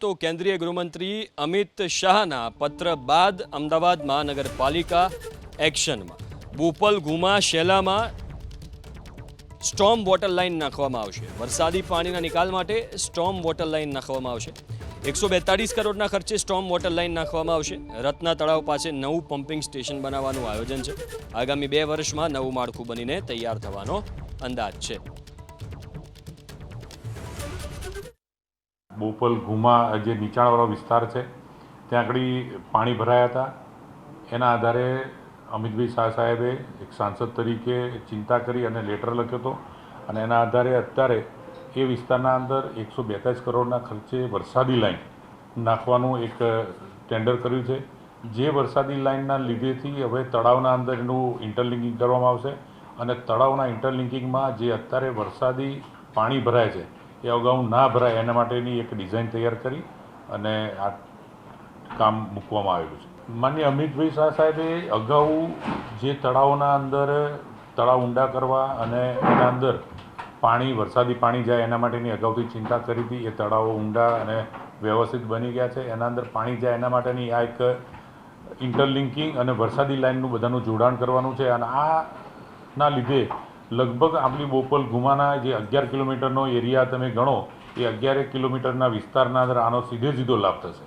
તો કેન્દ્રીય ગૃહમંત્રી અમિત શાહના પત્ર બાદ અમદાવાદ મહાનગરપાલિકા એક્શનમાં Bopal Guma શેલામાં storm water line નાખવામાં આવશે। વરસાદી પાણીના નિકાલ માટે સ્ટોર્મ વોટર લાઇન નાખવામાં આવશે। 142 કરોડના ખર્ચે સ્ટોર્મ વોટર લાઇન નાખવામાં આવશે। રત્ના તળાવ પાસે નવું પમ્પિંગ સ્ટેશન બનાવવાનું આયોજન છે। આગામી 2 વર્ષમાં નવું માળખું બનીને તૈયાર થવાનો અંદાજ છે। બોપલ ઘુમા જે નીચાણવાળો વિસ્તાર છે ત્યાં આગળ પાણી ભરાયા હતા। એના આધારે અમિતભાઈ શાહ સાહેબે એક સાંસદ તરીકે ચિંતા કરી અને લેટર લખ્યો હતો અને એના આધારે અત્યારે એ વિસ્તારના અંદર 142 કરોડના ખર્ચે વરસાદી લાઈન નાખવાનું એક ટેન્ડર કર્યું છે। જે વરસાદી લાઈનના લીધેથી હવે તળાવના અંદર એનું ઇન્ટરલિંકિંગ કરવામાં આવશે અને તળાવના ઇન્ટરલિંકિંગમાં જે અત્યારે વરસાદી પાણી ભરાય છે એ અગાઉ ના ભરાય એના માટેની એક ડિઝાઇન તૈયાર કરી અને આ કામ મૂકવામાં આવેલું છે। માનનીય અમિતભાઈ શાહ સાહેબે અગાઉ જે તળાવોના અંદર તળાવ ઊંડા કરવા અને એના અંદર પાણી વરસાદી પાણી જાય એના માટેની અગાઉથી ચિંતા કરી હતી। એ તળાવો ઊંડા અને વ્યવસ્થિત બની ગયા છે। એના અંદર પાણી જાય એના માટેની આ એક ઇન્ટરલિંકિંગ અને વરસાદી લાઇનનું બધાનું જોડાણ કરવાનું છે અને આના લીધે લગભગ આપણી બોપલ ઘુમાના જે 11 કિલોમીટરનો એરિયા તમે ગણો એ 11 કિલોમીટરના વિસ્તારના અંદર આનો સીધે સીધો લાભ થશે।